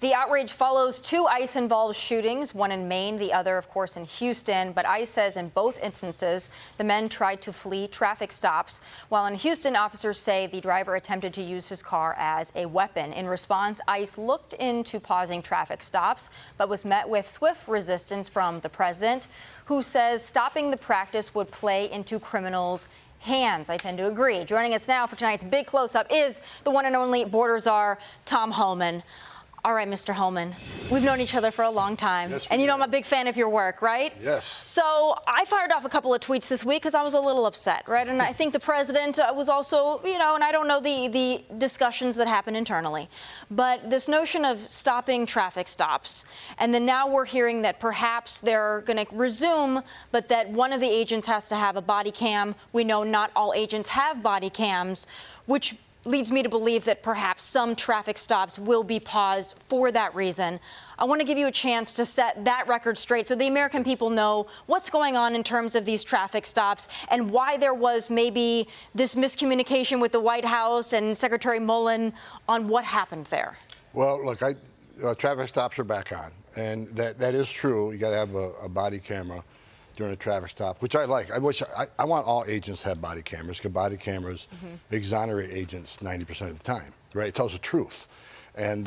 The outrage follows two ICE-involved shootings, one in Maine, the other, of course, in Houston. But ICE says in both instances, the men tried to flee traffic stops, while in Houston, officers say the driver attempted to use his car as a weapon. In response, ICE looked into pausing traffic stops, but was met with swift resistance from the president, who says stopping the practice would play into criminals' hands. I tend to agree. Joining us now for tonight's big close-up is the one and only border czar, Tom Homan. All right, Mr. Homan, we've known each other for a long time, yes, and you know I'm a big fan of your work, right? Yes. So I fired off a couple of tweets this week because I was a little upset, right? And I think the president was also, and I don't know the discussions that happen internally, but this notion of stopping traffic stops, and then now we're hearing that perhaps they're going to resume, but that one of the agents has to have a body cam. We know not all agents have body cams, which leads me to believe that perhaps some traffic stops will be paused for that reason. I want to give you a chance to set that record straight so the American people know what's going on in terms of these traffic stops and why there was maybe this miscommunication with the White House and Secretary Mullen on what happened there. Well, look, traffic stops are back on, and that is true. You got to have a body camera during a traffic stop, which I like. I want all agents to have body cameras, because body cameras exonerate agents 90% of the time, right? It tells the truth. And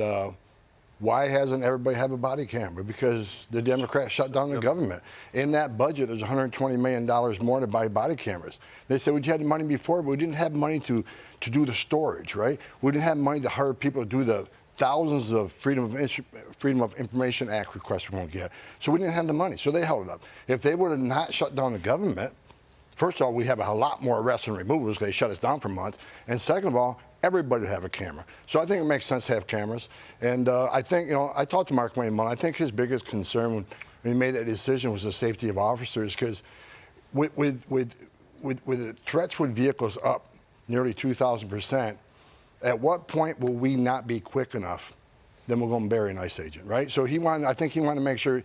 why hasn't everybody have a body camera? Because the Democrats shut down the government. In that budget, there's $120 million more to buy body cameras. They said we had the money before, but we didn't have money to do the storage, right? We didn't have money to hire people to do the thousands of Freedom of Information Act requests we're going to get. So we didn't have the money, so they held it up. If they would have not shut down the government, first of all, we'd have a lot more arrests and removals because they shut us down for months. And second of all, everybody would have a camera. So I think it makes sense to have cameras. And I think, I talked to Mark Wayne Mullen. I think his biggest concern when he made that decision was the safety of officers, because with the threats with vehicles up nearly 2,000%, at what point will we not be quick enough? Then we're going to bury an ICE agent, right? So I think he wanted to make sure,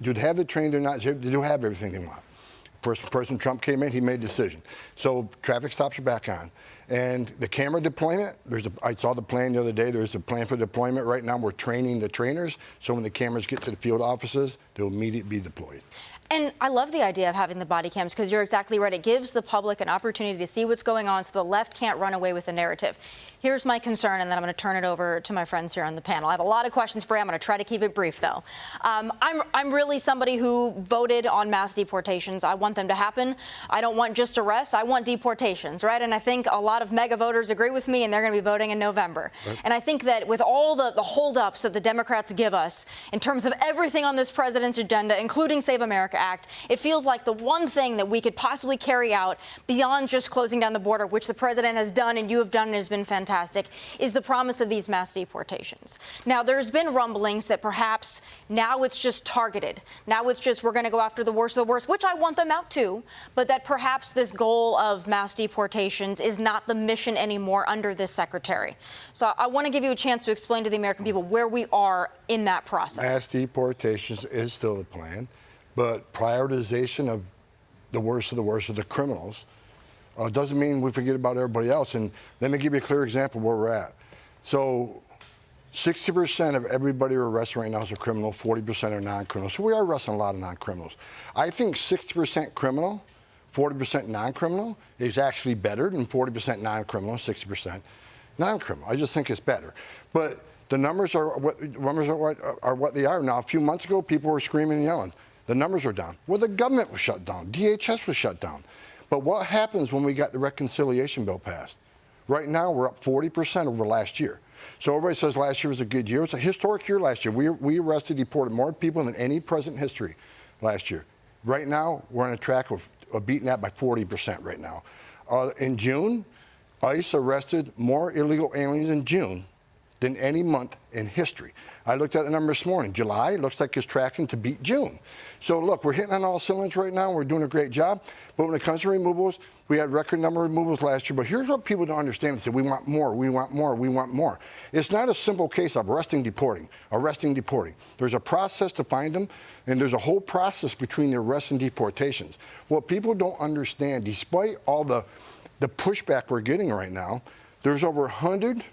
do they have the training or not? Do they have everything they want? First person Trump came in, he made a decision. So traffic stops are back on. And the camera deployment, I saw the plan the other day. There's a plan for deployment. Right now we're training the trainers, so when the cameras get to the field offices, they'll immediately be deployed. And I love the idea of having the body cams, because you're exactly right. It gives the public an opportunity to see what's going on so the left can't run away with the narrative. Here's my concern, and then I'm going to turn it over to my friends here on the panel. I have a lot of questions for you. I'm going to try to keep it brief, though. I'm really somebody who voted on mass deportations. I want them to happen. I don't want just arrests. I want deportations, right? And I think a lot of mega voters agree with me, and they're going to be voting in November. Right. And I think that with all the holdups that the Democrats give us in terms of everything on this president's agenda, including Save America Act, it feels like the one thing that we could possibly carry out beyond just closing down the border, which the president has done and you have done and has been fantastic, is the promise of these mass deportations. Now, there's been rumblings that perhaps now it's just targeted. Now it's just we're going to go after the worst of the worst, which I want them out too, but that perhaps this goal of mass deportations is not the mission anymore under this secretary. So I want to give you a chance to explain to the American people where we are in that process. Mass deportations is still the plan. But prioritization of the worst of the criminals doesn't mean we forget about everybody else. And let me give you a clear example of where we're at. So 60% of everybody we're arresting right now is a criminal, 40% are non-criminal. So we are arresting a lot of non-criminals. I think 60% criminal, 40% non-criminal is actually better than 40% non-criminal, 60% non-criminal. I just think it's better. But the numbers are what they are now. A few months ago, people were screaming and yelling. The numbers are down. Well, the government was shut down. DHS was shut down. But what happens when we got the reconciliation bill passed? Right now, we're up 40% over last year. So everybody says last year was a good year. It's a historic year last year. We arrested, deported more people than any president in history last year. Right now, we're on a track of beating that by 40% right now. In June, ICE arrested more illegal aliens in June than any month in history. I looked at the number this morning. July looks like it's tracking to beat June. So look, we're hitting on all cylinders right now. We're doing a great job. But when it comes to removals, we had record number of removals last year. But here's what people don't understand. They say, we want more, we want more, we want more. It's not a simple case of arresting, deporting. There's a process to find them, and there's a whole process between the arrests and deportations. What people don't understand, despite all the pushback we're getting right now, there's over 100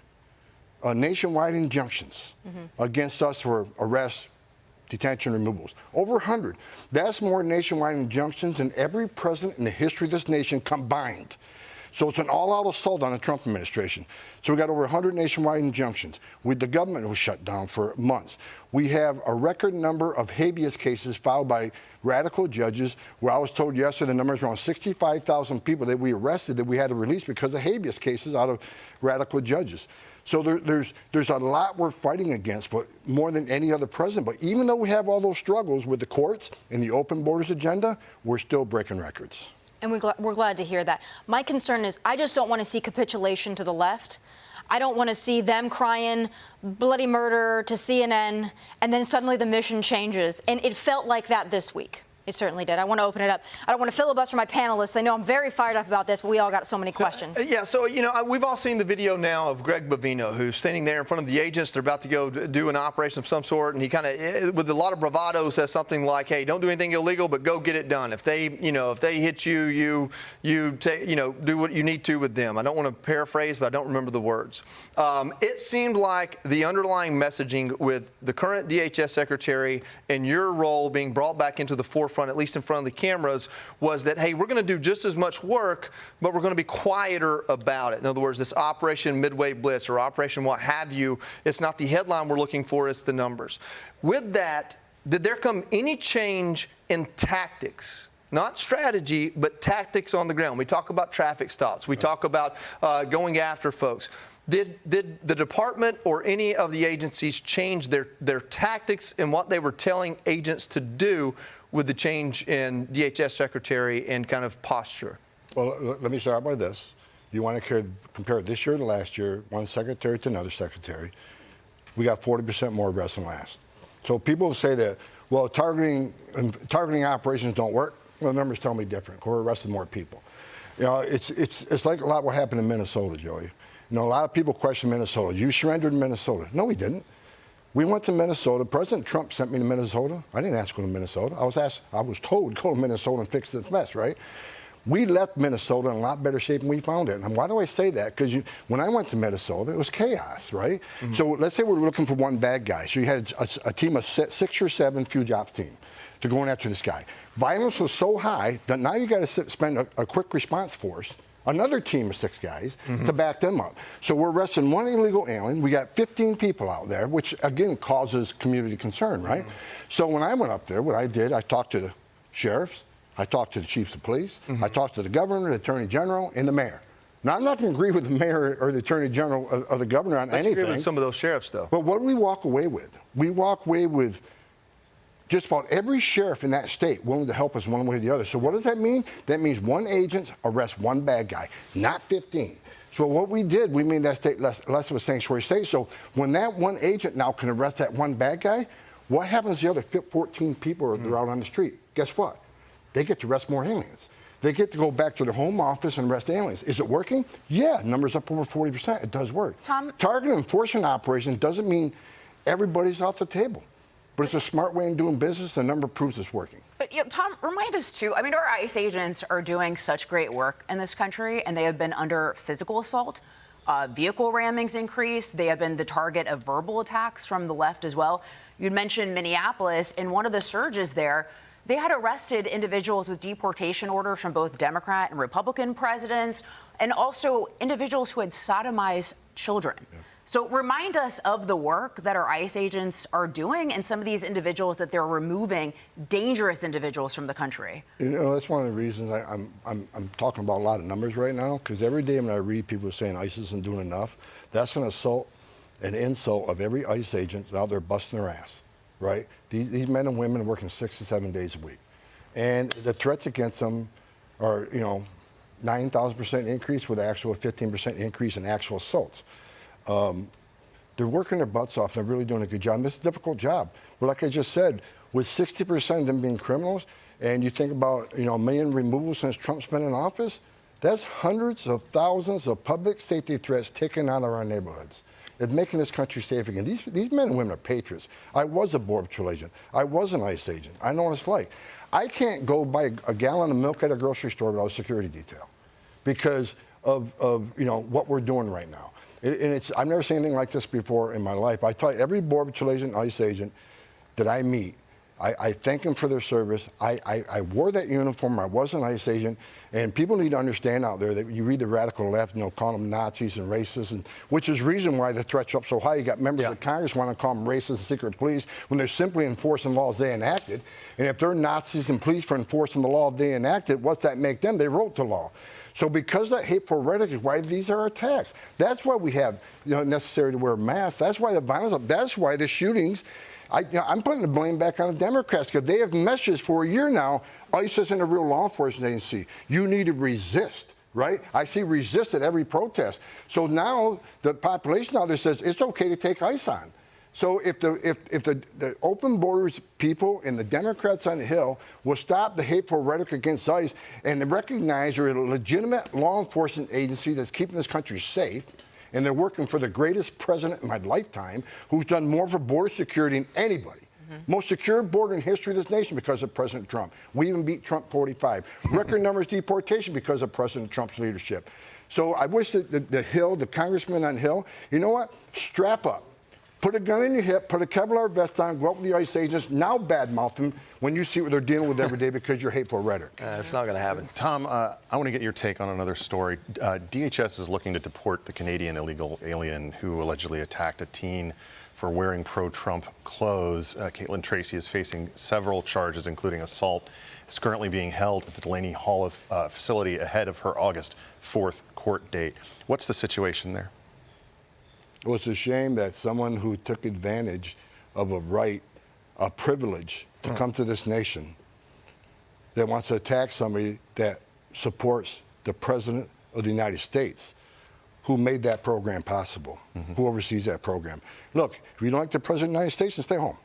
nationwide injunctions against us for arrests, detention, removals. Over 100. That's more nationwide injunctions than every president in the history of this nation combined. So it's an all-out assault on the Trump administration. So we got over 100 nationwide injunctions. The government was shut down for months. We have a record number of habeas cases filed by radical judges, where I was told yesterday the number is around 65,000 people that we arrested that we had to release because of habeas cases out of radical judges. So there's a lot we're fighting against, but more than any other president. But even though we have all those struggles with the courts and the open borders agenda, we're still breaking records. And we're glad to hear that. My concern is I just don't want to see capitulation to the left. I don't want to see them crying bloody murder to CNN, and then suddenly the mission changes. And it felt like that this week. It certainly did. I want to open it up. I don't want to filibuster my panelists. I know I'm very fired up about this, but we all got so many questions. Yeah, so, we've all seen the video now of Greg Bovino, who's standing there in front of the agents. They're about to go do an operation of some sort, and he kind of, with a lot of bravado, says something like, hey, don't do anything illegal, but go get it done. If they hit you, do what you need to with them. I don't want to paraphrase, but I don't remember the words. It seemed like the underlying messaging with the current DHS secretary and your role being brought back into the forefront, at least in front of the cameras, was that, hey, we're going to do just as much work, but we're going to be quieter about it. In other words, this Operation Midway Blitz or Operation what have you, it's not the headline we're looking for, it's the numbers. With that, did there come any change in tactics? Not strategy, but tactics on the ground. We talk about traffic stops. We talk about going after folks. Did the department or any of the agencies change their tactics and what they were telling agents to do with the change in DHS secretary and kind of posture? Well, let me start by this. You want to compare this year to last year, one secretary to another secretary. We got 40% more arrests than last. So people say that, well, targeting operations don't work. Well, the numbers tell me different. We're arresting more people. It's like a lot what happened in Minnesota, Joey. A lot of people question Minnesota. You surrendered in Minnesota. No, we didn't. We went to Minnesota. President Trump sent me to Minnesota. I didn't ask to go to Minnesota. I was told go to Minnesota and fix this mess, right? We left Minnesota in a lot better shape than we found it. And why do I say that? Because when I went to Minnesota, it was chaos, right? Mm-hmm. So let's say we're looking for one bad guy. So you had a team of 6 or 7 Fuge Ops team to go after this guy. Violence was so high that now you got to spend a quick response force, another team of 6 guys, to back them up. So we're arresting one illegal alien. We got 15 people out there, which again causes community concern, right? So when I went up there, what I did, I talked to the sheriffs, I talked to the chiefs of police, I talked to the governor, the attorney general, and the mayor. Now, I'm not going to agree with the mayor or the attorney general or the governor on anything. You agree with some of those sheriffs, though. But what do we walk away with? We walk away with just about every sheriff in that state willing to help us one way or the other. So what does that mean? That means one agent arrests one bad guy, not 15. So what we did, we made that state less of a sanctuary state. So when that one agent now can arrest that one bad guy, what happens to the other 14 people that are out on the street? Guess what? They get to arrest more aliens. They get to go back to their home office and arrest aliens. Is it working? Yeah, numbers up over 40%. It does work. Tom? Targeted enforcement operation doesn't mean everybody's off the table. But it's a smart way of doing business. The number proves it's working. But Tom, remind us too. I mean, our ICE agents are doing such great work in this country, and they have been under physical assault, vehicle rammings increase. They have been the target of verbal attacks from the left as well. You'd mentioned Minneapolis. In one of the surges there, they had arrested individuals with deportation orders from both Democrat and Republican presidents, and also individuals who had sodomized children. Yeah. So remind us of the work that our ICE agents are doing and some of these individuals that they're removing, dangerous individuals from the country. That's one of the reasons I'm talking about a lot of numbers right now, because every day when I read people saying ICE isn't doing enough, that's an assault, an insult of every ICE agent out there busting their ass, right? These men and women are working 6 to 7 days a week. And the threats against them are, 9,000% increase with actual 15% increase in actual assaults. They're working their butts off. They're really doing a good job. And this is a difficult job. But like I just said, with 60% of them being criminals, and you think about, 1 million removals since Trump's been in office, that's hundreds of thousands of public safety threats taken out of our neighborhoods. It's making this country safe again. These men and women are patriots. I was a Border Patrol agent. I was an ICE agent. I know what it's like. I can't go buy a gallon of milk at a grocery store without a security detail because of what we're doing right now. I've never seen anything like this before in my life. I tell you, every Border Patrol agent, ICE agent that I meet, I thank them for their service. I wore that uniform. I was an ICE agent. And people need to understand out there that you read the radical left, calling them Nazis and racists, and which is the reason why the threats are up so high. You got members of Congress want to call them racists and secret police when they're simply enforcing laws they enacted. And if they're Nazis and police for enforcing the law they enacted, what's that make them? They wrote the law. So because that hateful rhetoric is why these are attacks. That's why we have necessary to wear masks. That's why the violence. That's why the shootings. I'm putting the blame back on the Democrats because they have messages for a year now. ICE isn't a real law enforcement agency. You need to resist, right? I see resist at every protest. So now the population out there says it's okay to take ICE on. So if the open borders people and the Democrats on the Hill will stop the hateful rhetoric against ICE and recognize they're a legitimate law enforcement agency that's keeping this country safe, and they're working for the greatest president in my lifetime who's done more for border security than anybody. Most secure border in history of this nation because of President Trump. We even beat Trump 45. Record numbers deportation because of President Trump's leadership. So I wish that the Hill, the congressman on Hill, you know what? Strap up. Put a gun in your hip, put a Kevlar vest on, go up with the ICE agents, now badmouth them when you see what they're dealing with every day because you're hateful rhetoric. It's not going to happen. Tom, I want to get your take on another story. DHS is looking to deport the Canadian illegal alien who allegedly attacked a teen for wearing pro-Trump clothes. Caitlin Tracy is facing several charges, including assault. Is currently being held at the Delaney Hall facility ahead of her August 4th court date. What's the situation there? Well, it's a shame that someone who took advantage of a right, a privilege to come to this nation that wants to attack somebody that supports the President of the United States, who made that program possible, who oversees that program. Look, if you don't like the President of the United States, then stay home.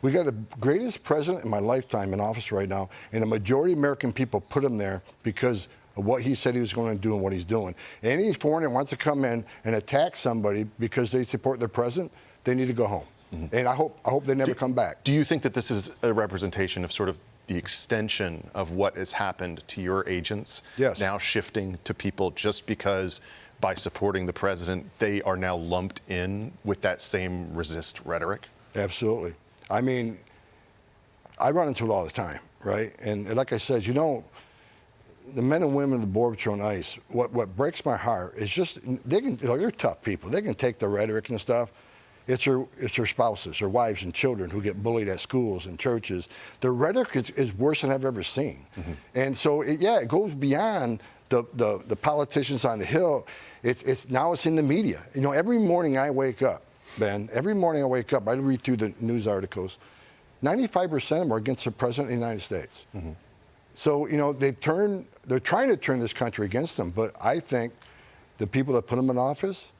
We got the greatest president in my lifetime in office right now, and the majority of American people put him there because of what he said he was going to do and what he's doing. Any foreigner wants to come in and attack somebody because they support their president, they need to go home. And I hope they never come back. Do you think that this is a representation of sort of the extension of what has happened to your agents? Yes. Now shifting to people just because by supporting the president, they are now lumped in with that same resist rhetoric? Absolutely. I mean, I run into it all the time, right? And like I said, the men and women of the Border Patrol and ICE, what breaks my heart is just, they're tough people. They can take the rhetoric and stuff. It's their spouses, their wives and children who get bullied at schools and churches. The rhetoric is worse than I've ever seen. And so, it goes beyond the politicians on the Hill. Now it's in the media. Every morning I wake up, Ben, I read through the news articles. 95% of them are against the President of the United States. So, they're trying to turn this country against them. But I think the people that put them in office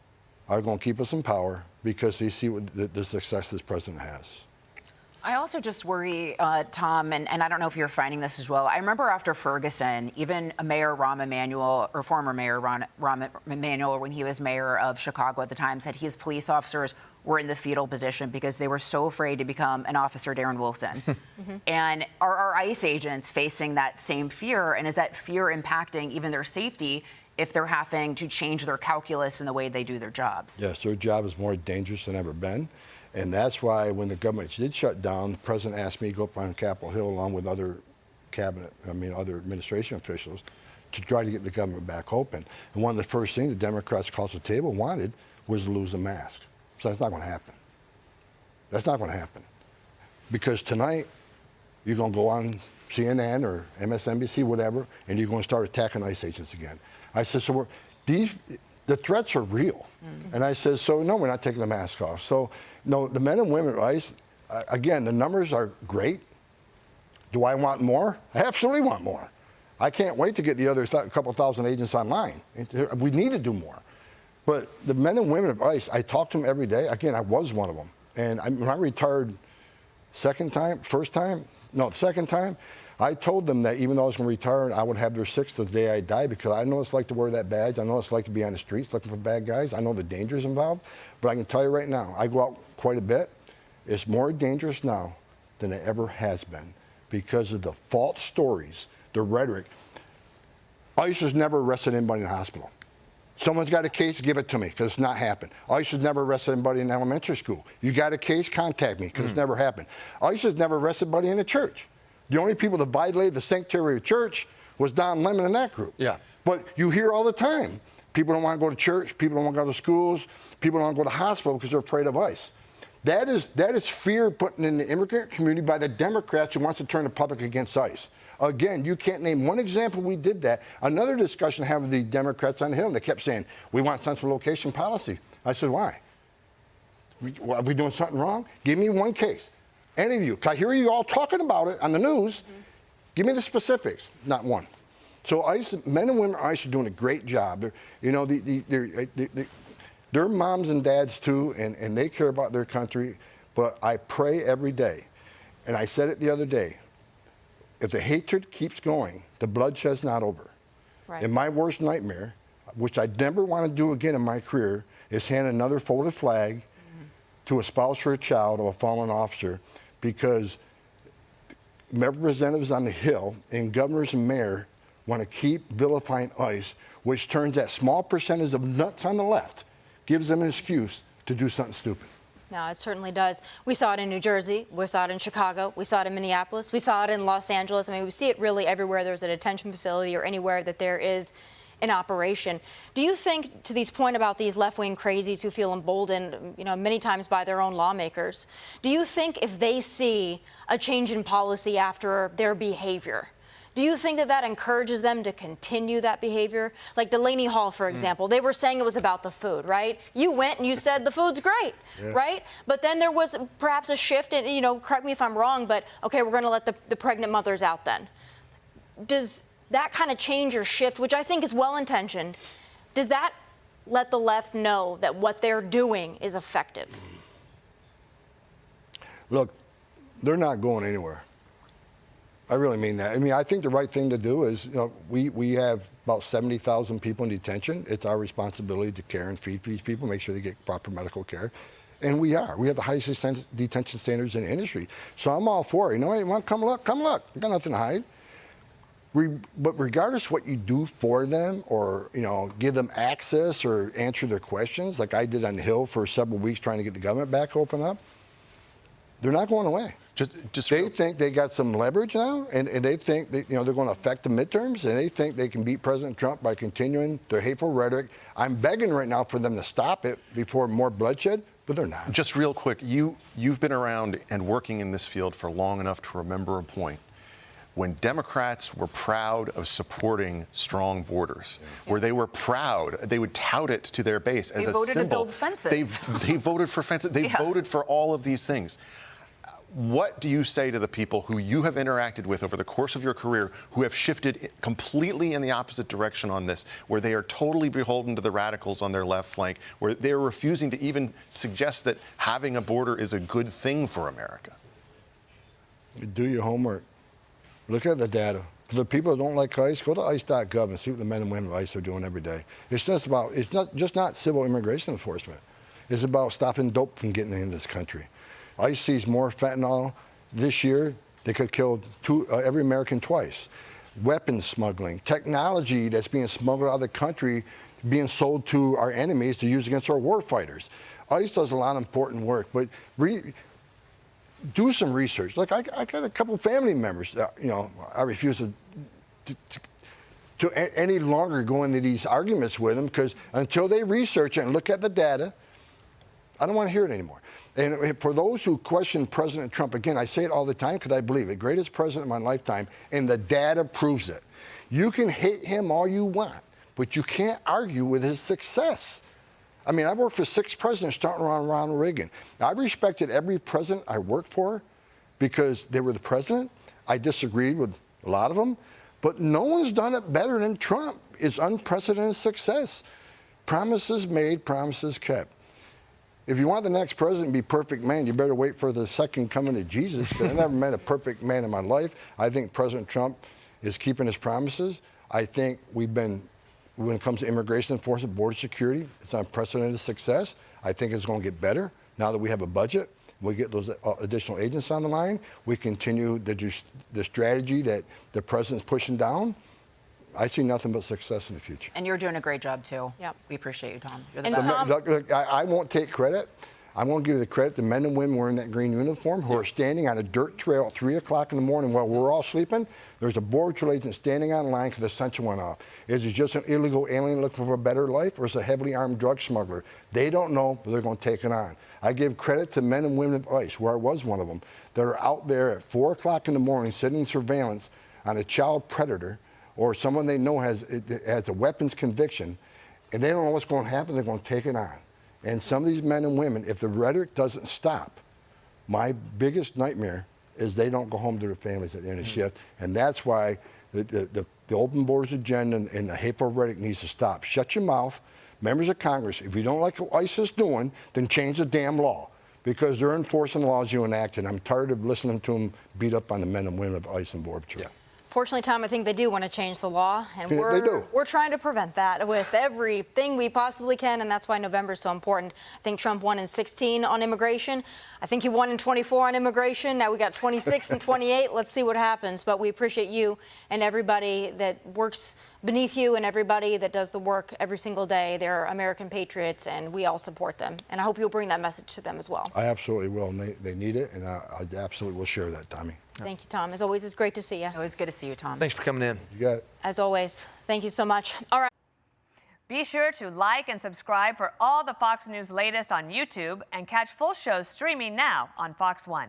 are going to keep us in power because they see what the success this president has. I also just worry, Tom, and I don't know if you're finding this as well. I remember after Ferguson, even Mayor Rahm Emanuel, or former Mayor Rahm Emanuel, when he was mayor of Chicago at the time, said his police officers were in the fetal position because they were so afraid to become an Officer Darren Wilson. And are our ICE agents facing that same fear? And is that fear impacting even their safety if they're having to change their calculus in the way they do their jobs? Yes, their job is more dangerous than ever been. And that's why when the government did shut down, the president asked me to go up on Capitol Hill along with other other administration officials to try to get the government back open. And one of the first things the Democrats across the table wanted was to lose a mask. So that's not going to happen. That's not going to happen. Because tonight, you're going to go on CNN or MSNBC, whatever, and you're going to start attacking ICE agents again. I said, so the threats are real. And I said, so no, we're not taking the mask off. So no, the men and women at ICE, again, the numbers are great. Do I want more? I absolutely want more. I can't wait to get the other couple thousand agents online. We need to do more. But the men and women of ICE, I talk to them every day. Again, I was one of them. And when I retired second time, I told them that even though I was going to retire, I would have their sixth the day I die because I know what it's like to wear that badge. I know what it's like to be on the streets looking for bad guys. I know the dangers involved. But I can tell you right now, I go out quite a bit. It's more dangerous now than it ever has been because of the false stories, the rhetoric. ICE has never arrested anybody in the hospital. Someone's got a case, give it to me, because it's not happened. ICE has never arrested anybody in elementary school. You got a case, contact me, because it's never happened. ICE has never arrested anybody in a church. The only people that violated the sanctuary of church was Don Lemon and that group. Yeah. But you hear all the time, people don't want to go to church, people don't want to go to schools, people don't want to go to hospital because they're afraid of ICE. That is fear put in the immigrant community by the Democrats who wants to turn the public against ICE. Again, you can't name one example we did that. Another discussion I had with the Democrats on the Hill, and they kept saying, we want central location policy. I said, why? Are we doing something wrong? Give me one case. Any of you. 'Cause I hear you all talking about it on the news. Give me the specifics. Not one. So ICE, men and women at ICE are doing a great job. They're moms and dads too, and they care about their country. But I pray every day, and I said it the other day, if the hatred keeps going, the bloodshed's not over. Right. And my worst nightmare, which I never want to do again in my career, is hand another folded flag to a spouse or a child of a fallen officer, because representatives on the Hill and governors and mayor want to keep vilifying ICE, which turns that small percentage of nuts on the left, gives them an excuse to do something stupid. No, it certainly does. We saw it in New Jersey. We saw it in Chicago. We saw it in Minneapolis. We saw it in Los Angeles. I mean, we see it really everywhere there's a detention facility or anywhere that there is an operation. Do you think, to this point about these left-wing crazies who feel emboldened, many times by their own lawmakers, do you think if they see a change in policy after their behavior, do you think that that encourages them to continue that behavior? Like Delaney Hall, for example, they were saying it was about the food, right? You went and you said the food's great, right? But then there was perhaps a shift, and correct me if I'm wrong, but okay, we're going to let the pregnant mothers out then. Does that kind of change or shift, which I think is well-intentioned, does that let the left know that what they're doing is effective? Look, they're not going anywhere. I really mean that. I mean, I think the right thing to do is, we have about 70,000 people in detention. It's our responsibility to care and feed these people, make sure they get proper medical care. And we are. We have the highest detention standards in the industry. So I'm all for it. You want to come look? Come look. I've got nothing to hide. But regardless of what you do for them or, give them access or answer their questions, like I did on the Hill for several weeks trying to get the government back open up, they're not going away. They think they got some leverage now, and they think they're going to affect the midterms, and they think they can beat President Trump by continuing their hateful rhetoric. I'm begging right now for them to stop it before more bloodshed, but they're not. Just real quick, you've been around and working in this field for long enough to remember a point when Democrats were proud of supporting strong borders, where they were proud, they would tout it to their base as a symbol. They voted to build fences. They voted for fences. They voted for all of these things. What do you say to the people who you have interacted with over the course of your career who have shifted completely in the opposite direction on this, where they are totally beholden to the radicals on their left flank, where they're refusing to even suggest that having a border is a good thing for America? Do your homework. Look at the data. For the people who don't like ICE, go to ice.gov and see what the men and women of ICE are doing every day. It's not civil immigration enforcement. It's about stopping dope from getting into this country. ICE sees more fentanyl this year. They could kill every American twice. Weapons smuggling, technology that's being smuggled out of the country, being sold to our enemies to use against our war fighters. ICE does a lot of important work, but do some research. Like I got a couple family members that, I refuse to any longer go into these arguments with them, because until they research it and look at the data, I don't want to hear it anymore. And for those who question President Trump, again, I say it all the time because I believe it, greatest president of my lifetime, and the data proves it. You can hate him all you want, but you can't argue with his success. I mean, I worked for 6 presidents starting around Ronald Reagan. I respected every president I worked for because they were the president. I disagreed with a lot of them, but no one's done it better than Trump. It's unprecedented success. Promises made, promises kept. If you want the next president to be a perfect man, you better wait for the second coming of Jesus. But I never met a perfect man in my life. I think President Trump is keeping his promises. I think when it comes to immigration enforcement, border security, it's unprecedented success. I think it's going to get better now that we have a budget. We get those additional agents on the line. We continue the strategy that the president's pushing down. I see nothing but success in the future. And you're doing a great job, too. Yep. We appreciate you, Tom. You're the And best. Tom- Look, I won't take credit. I'm going to give the credit to men and women wearing that green uniform who are standing on a dirt trail at 3 o'clock in the morning while we're all sleeping. There's a Border Patrol agent standing on line because the sensor went off. Is it just an illegal alien looking for a better life, or is it a heavily armed drug smuggler? They don't know, but they're going to take it on. I give credit to men and women of ICE, where I was one of them, that are out there at 4 o'clock in the morning sitting in surveillance on a child predator or someone they know has a weapons conviction, and they don't know what's going to happen. They're going to take it on. And some of these men and women, if the rhetoric doesn't stop, my biggest nightmare is they don't go home to their families at the end of the shift. And that's why the open borders agenda and the hateful rhetoric needs to stop. Shut your mouth. Members of Congress, if you don't like what ICE is doing, then change the damn law, because they're enforcing the laws you enact. And I'm tired of listening to them beat up on the men and women of ICE and Border Patrol. Yeah. Fortunately, Tom, I think they do want to change the law, and Yeah, they do. we're trying to prevent that with everything we possibly can, and that's why November is so important. I think Trump won in 16 on immigration. I think he won in 24 on immigration. Now we got 26 and 28. Let's see what happens. But we appreciate you and everybody that works beneath you and everybody that does the work every single day. They're American patriots, and we all support them. And I hope you'll bring that message to them as well. I absolutely will, and they need it, and I absolutely will share that, Tommy. Thank you, Tom. As always, it's great to see you. Always good to see you, Tom. Thanks for coming in. You got it. As always, thank you so much. All right. Be sure to like and subscribe for all the Fox News latest on YouTube and catch full shows streaming now on Fox One.